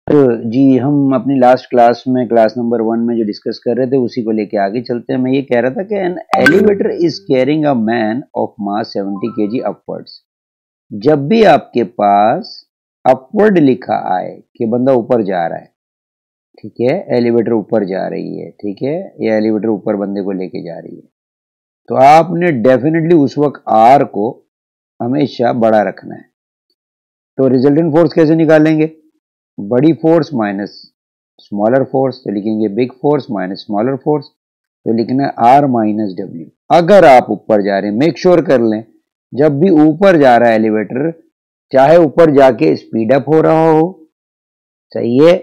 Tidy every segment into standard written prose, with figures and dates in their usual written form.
तो जी हम अपनी लास्ट क्लास में क्लास नंबर 1 में जो डिस्कस कर रहे थे उसी को लेके आगे चलते हैं। मैं ये कह रहा था कि an elevator is carrying a man of mass 70 kg upwards. जब भी आपके पास अपवर्ड लिखा आए कि बंदा ऊपर जा रहा है, ठीक है, एलिवेटर ऊपर जा रही है, ठीक है, या एलिवेटर ऊपर बंदे को लेके जा रही है, तो आपने डेफिनेटली उस वक्त आर को हमेशा बड़ा रखना है। तो रिजल्टेंट फोर्स कैसे निकालेंगे? बड़ी फोर्स माइनस स्मॉलर फोर्स, तो लिखेंगे big force minus smaller force, तो लिखना है आर माइनस डब्ल्यू। अगर आप ऊपर जा रहे हैं, मेक श्योर कर लें जब भी ऊपर जा रहा है एलिवेटर, चाहे ऊपर जाके स्पीड अप हो रहा हो, सही है,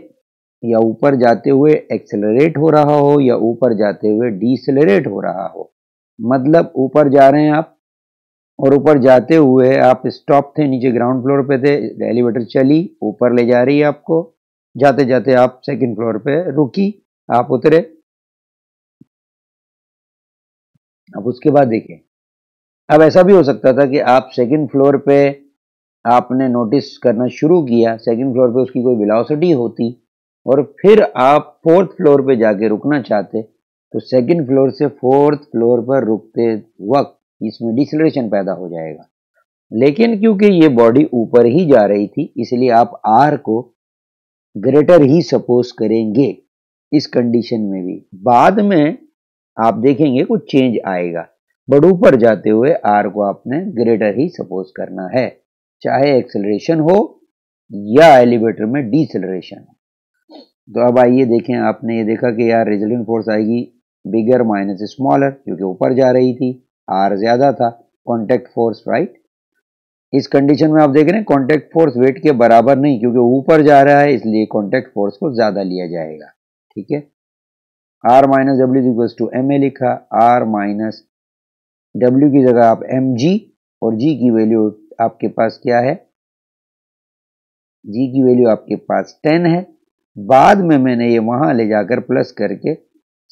या ऊपर जाते हुए एक्सेलरेट हो रहा हो, या ऊपर जाते हुए डीसेलरेट हो रहा हो, मतलब ऊपर जा रहे हैं आप और ऊपर जाते हुए आप स्टॉप थे, नीचे ग्राउंड फ्लोर पे थे, एलिवेटर चली ऊपर ले जा रही है आपको, जाते जाते आप सेकंड फ्लोर पे रुकी, आप उतरे। अब उसके बाद देखिए, अब ऐसा भी हो सकता था कि आप सेकंड फ्लोर पे आपने नोटिस करना शुरू किया, सेकंड फ्लोर पे उसकी कोई वेलोसिटी होती और फिर आप फोर्थ फ्लोर पे जाके रुकना चाहते, तो सेकंड फ्लोर से फोर्थ फ्लोर पर रुकते वक्त इसमें डिसेलरेशन पैदा हो जाएगा। लेकिन क्योंकि ये बॉडी ऊपर ही जा रही थी, इसलिए आप आर को ग्रेटर ही सपोज करेंगे इस कंडीशन में भी। बाद में आप देखेंगे कुछ चेंज आएगा, बट ऊपर जाते हुए आर को आपने ग्रेटर ही सपोज करना है, चाहे एक्सेलरेशन हो या एलिवेटर में डीसेलरेशन हो। तो अब आइए देखें, आपने ये देखा कि यार रिजल्टेंट फोर्स आएगी बिगर माइनस स्मॉलर, क्योंकि ऊपर जा रही थी, आर ज्यादा था, कॉन्टेक्ट फोर्स, राइट। इस कंडीशन में आप देख रहे हैं कॉन्टेक्ट फोर्स वेट के बराबर नहीं, क्योंकि ऊपर जा रहा है इसलिए कॉन्टेक्ट फोर्स को ज्यादा लिया जाएगा, ठीक है। R minus W equals to M A लिखा, आर माइनस डब्ल्यू की जगह आप एम जी, और जी की वैल्यू आपके पास क्या है, जी की वैल्यू आपके पास 10 है। बाद में मैंने ये वहां ले जाकर प्लस करके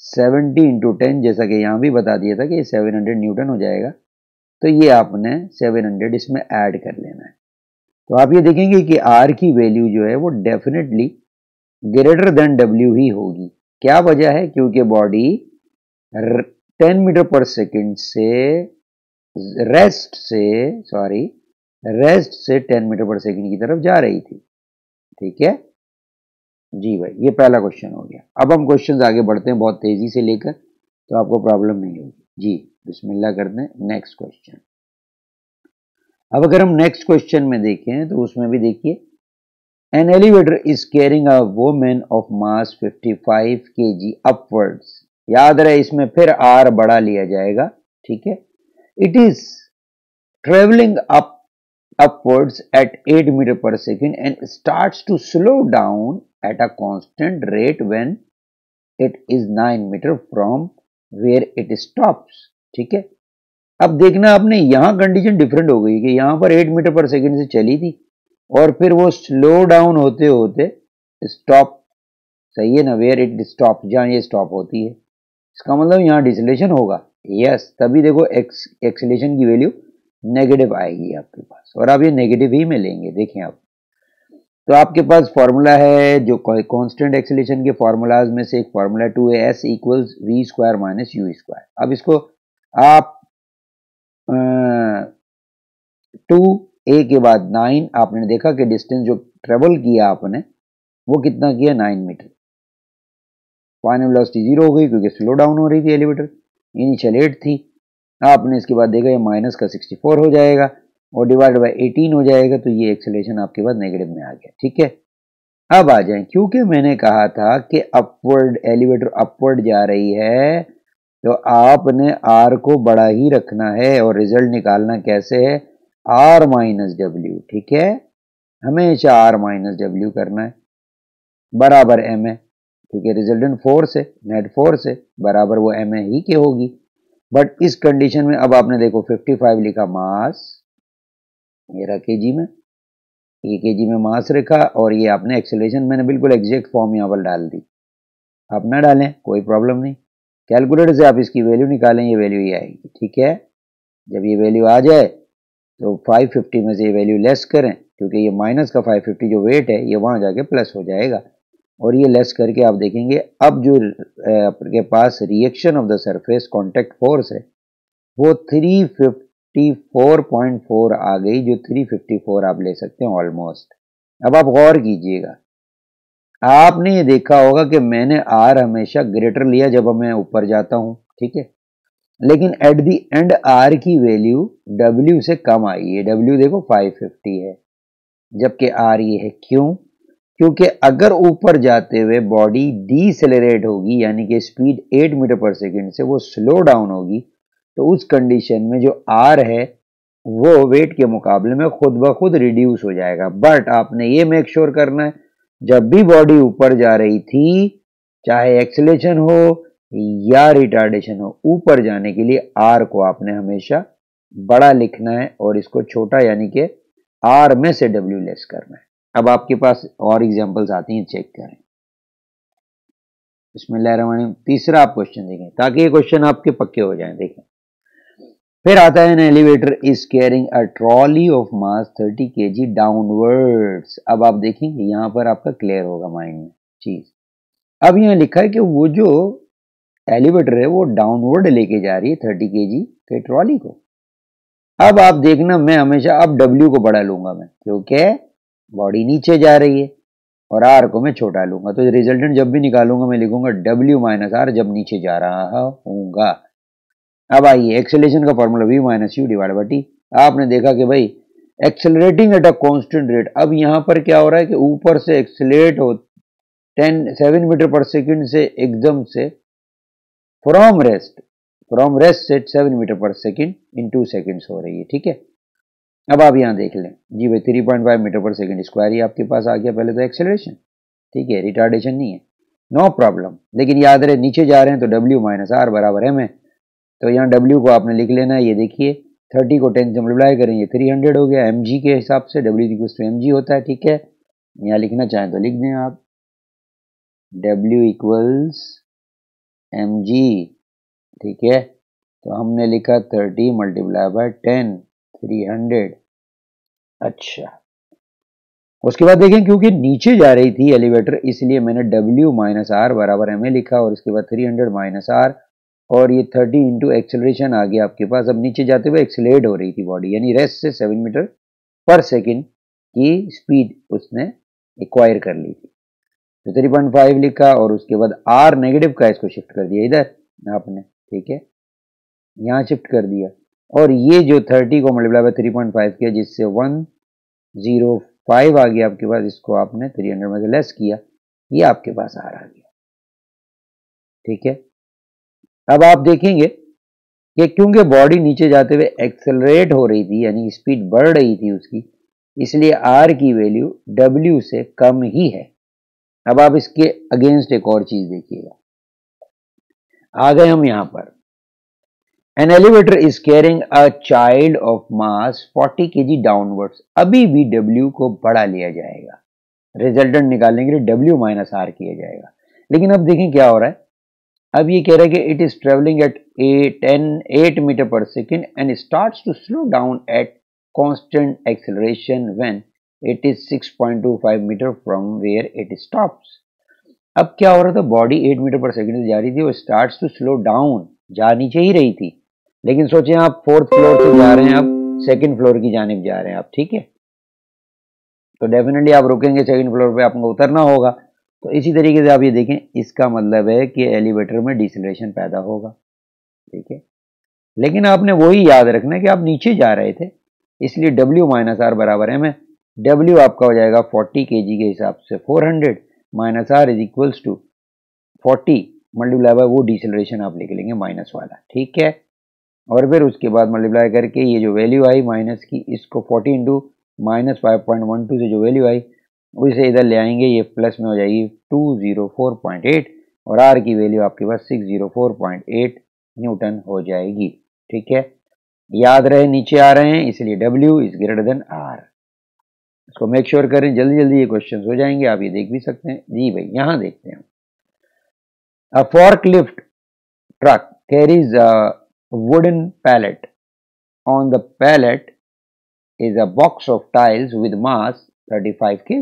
70 इंटू 10, जैसा कि यहां भी बता दिया था कि ये 700 न्यूटन हो जाएगा, तो ये आपने 700 इसमें ऐड कर लेना है। तो आप ये देखेंगे कि आर की वैल्यू जो है वो डेफिनेटली ग्रेटर देन डब्ल्यू ही होगी। क्या वजह है? क्योंकि बॉडी 10 मीटर पर सेकंड से रेस्ट से 10 मीटर पर सेकंड की तरफ जा रही थी, ठीक है जी भाई। ये पहला क्वेश्चन हो गया। अब हम क्वेश्चंस आगे बढ़ते हैं बहुत तेजी से लेकर, तो आपको प्रॉब्लम नहीं होगी जी। बिस्मिल्लाह करते हैं नेक्स्ट क्वेश्चन। अब अगर हम नेक्स्ट क्वेश्चन में देखें तो उसमें भी देखिए, an elevator is carrying a woman of mass 55 kg upwards. याद रहे इसमें फिर आर बड़ा लिया जाएगा, ठीक है। It is travelling upwards at 8 meter per second and starts to slow down at a constant rate when it is 9 meter from where it stops, ठीक है। अब देखना आपने यहां कंडीशन डिफरेंट हो गई कि यहां पर 8 मीटर पर सेकंड से चली थी और फिर वो स्लो डाउन होते होते स्टॉप, सही है ना, वेयर इट स्टॉप, जहां ये स्टॉप होती है, इसका मतलब यहां डिसलेशन होगा, यस। तभी देखो एक्सेलेरेशन की वैल्यू नेगेटिव आएगी आपके पास, और आप ये नेगेटिव ही में लेंगे। देखें आप, तो आपके पास फॉर्मूला है जो कांस्टेंट एक्सेलेरेशन के फॉर्मूलाज में से एक formula 2as equals we square minus you square. अब इसको आप 2a के बाद 9, आपने देखा कि डिस्टेंस जो ट्रेवल किया आपने वो कितना किया, 9 मीटर। फाइनल वेलोसिटी 0 हो गई क्योंकि स्लो डाउन हो रही थी एलिवेटर, इनिशियल 8 थी। आपने इसके बाद देखा ये माइनस का 64 हो जाएगा और डिवाइड बाय 18 हो जाएगा, तो ये एक्सेलरेशन आपके पास नेगेटिव में आ गया, ठीक है। अब आ जाए, क्योंकि मैंने कहा था कि अपवर्ड एलिवेटर अपवर्ड जा रही है, तो आपने आर को बड़ा ही रखना है और रिजल्ट निकालना कैसे है, आर माइनस डब्ल्यू, ठीक है। हमेशा आर माइनस डब्ल्यू करना है, बराबर एम है, क्योंकि रिजल्टेंट फोर्स है, नेट फोर्स है, बराबर वो एम ही के होगी। बट इस कंडीशन में अब आपने देखो 55 लिखा मास, ये रहा केजी में, ये केजी में मास रखा, और ये आपने एक्सेलरेशन मैंने बिल्कुल एग्जैक्ट फॉर्म यहाँ पर डाल दी। आप ना डालें कोई प्रॉब्लम नहीं, कैलकुलेटर से आप इसकी वैल्यू निकालें, ये वैल्यू ये आएगी, ठीक है। जब ये वैल्यू आ जाए तो 550 में से ये वैल्यू लेस करें क्योंकि ये माइनस का 550 जो वेट है ये वहां जाके प्लस हो जाएगा, और ये लेस करके आप देखेंगे अब जो आपके पास reaction of the surface contact force है वो 354.4 आ गई, जो 354 आप ले सकते हैं ऑलमोस्ट। अब आप गौर कीजिएगा, आपने ये देखा होगा कि मैंने आर हमेशा ग्रेटर लिया जब मैं ऊपर जाता हूं, ठीक है, लेकिन एट द एंड आर की वैल्यू डब्ल्यू से कम आई है। डब्ल्यू देखो 550 है जबकि आर ये है। क्यों? क्योंकि अगर ऊपर जाते हुए बॉडी डीसेलरेट होगी यानी कि स्पीड 8 मीटर पर सेकेंड से वो स्लो डाउन होगी, तो उस कंडीशन में जो आर है वो वेट के मुकाबले में खुद ब खुद रिड्यूस हो जाएगा। बट आपने ये मेक श्योर करना है जब भी बॉडी ऊपर जा रही थी, चाहे एक्सेलेरेशन हो या रिटार्डेशन हो, ऊपर जाने के लिए आर को आपने हमेशा बड़ा लिखना है और इसको छोटा यानी कि आर में से डब्ल्यू लेस करना है। अब आपके पास और एग्जांपल्स आती हैं, चेक करें। बिस्मिल्लाहिर्रहमानिर्रहीम। तीसरा आप क्वेश्चन देखें ताकि ये क्वेश्चन आपके पक्के हो जाएं। देखें, फिर आता है an elevator is carrying a trolley of mass 30 kg downwards. अब आप देखेंगे यहां पर आपका क्लियर होगा माइंड में चीज। अब यहां लिखा है कि वो जो एलिवेटर है वो डाउनवर्ड लेके जा रही है 30 kg के ट्रॉली को। अब आप देखना, मैं हमेशा अब डब्ल्यू को बड़ा लूंगा मैं, क्योंकि बॉडी नीचे जा रही है, और आर को मैं छोटा लूंगा, तो रिजल्टेंट जब भी निकालूंगा मैं लिखूंगा डब्ल्यू माइनस आर जब नीचे जा रहा हूंगा। अब आइए एक्सेलरेशन का formula v minus you divide by T. आपने देखा कि भाई accelerating at a constant rate. अब यहां पर क्या हो रहा है कि ऊपर से एक्सेलरेट हो 7 मीटर पर सेकंड से एकदम से फ्रॉम रेस्ट से 7 मीटर पर सेकंड इन 2 सेकंड्स हो रही है, ठीक है। अब आप यहां देख लें जी भाई 3.5 मीटर पर सेकंड स्क्वायर ही आपके पास आ गया पहले तो एक्सेलरेशन, ठीक है, रिटार्डेशन नहीं है, नो प्रॉब्लम। लेकिन याद रहे नीचे जा रहे हैं तो डब्ल्यू माइनस आर बराबर एम है, तो यहाँ डब्ल्यू को आपने लिख लेना है। ये देखिए 30 को 10 से मल्टीप्लाई करेंगे 300 हो गया एम जी के हिसाब से, W equals to M G होता है, ठीक है। यहाँ लिखना चाहें तो लिख दें आप डब्ल्यू इक्वल्स एम जी, ठीक है। तो हमने लिखा 30 मल्टीप्लाई बाय 10 300। अच्छा, उसके बाद देखें क्योंकि नीचे जा रही थी एलिवेटर इसलिए मैंने डब्ल्यू माइनस आर बराबर एम ए लिखा, और उसके बाद 300 माइनस आर, और ये 30 इंटू एक्सेलरेशन आ गया आपके पास। अब नीचे जाते हुए एक्सेलरेट हो रही थी बॉडी, यानी रेस्ट से 7 मीटर पर सेकेंड की स्पीड उसने एक्वायर कर ली थी, तो 3.5 लिखा, और उसके बाद आर नेगेटिव का इसको शिफ्ट कर दिया इधर आपने, ठीक है, यहाँ शिफ्ट कर दिया, और ये जो 30 को मल्टीप्लाई बाय 3.5 किया जिससे 105 आ गया आपके पास, इसको आपने 300 में से लेस किया, ये आपके पास आर आ गया, ठीक है। अब आप देखेंगे कि क्योंकि बॉडी नीचे जाते हुए एक्सेलरेट हो रही थी यानी स्पीड बढ़ रही थी उसकी, इसलिए आर की वैल्यू डब्ल्यू से कम ही है। अब आप इसके अगेंस्ट एक और चीज देखिएगा, आ गए हम यहां पर, an elevator is carrying a child of mass 40 kg downwards. अभी भी डब्ल्यू को बड़ा लिया जाएगा, रिजल्टेंट निकालने के लिए डब्ल्यू माइनस आर किया जाएगा। लेकिन अब देखें क्या हो रहा है, अब ये कह रहा है कि it is travelling at 8 meter per second and starts to slow down at constant acceleration when it is 6.25 meter from where it stops. अब क्या हो रहा था, बॉडी 8 मीटर पर सेकेंड से जा रही थी, वो स्टार्ट्स टू स्लो डाउन, जा नीचे ही रही थी, लेकिन सोचें आप 4th फ्लोर से जा रहे हैं, आप 2nd फ्लोर की जानिब जा रहे हैं आप, ठीक है, तो डेफिनेटली आप रुकेंगे 2nd फ्लोर पे, आपको उतरना होगा। तो इसी तरीके से आप ये देखें, इसका मतलब है कि एलिवेटर में डिसेलरेशन पैदा होगा, ठीक है। लेकिन आपने वही याद रखना है कि आप नीचे जा रहे थे, इसलिए डब्ल्यू माइनस आर बराबर है में डब्ल्यू आपका हो जाएगा 40 kg के हिसाब से 400 minus R is equals to 40 multiply by वो डिसेलरेशन आप लिख लेंगे माइनस वाला, ठीक है। और फिर उसके बाद मल्टीप्लाई करके ये जो वैल्यू आई माइनस की, इसको 40 इंटू माइनस 5.12 से जो वैल्यू आई उसे इधर ले आएंगे, ये प्लस में हो जाएगी 204.8, और आर की वैल्यू आपके पास 604.8 न्यूटन हो जाएगी, ठीक है। याद रहे नीचे आ रहे हैं इसलिए W is greater than R. इसको मेक श्योर करें, जल्दी जल्दी ये क्वेश्चन हो जाएंगे, आप ये देख भी सकते हैं। जी भाई यहां देखते हैं, अ forklift truck carries a wooden pallet. On the pallet is a box of tiles with mass 35 kg.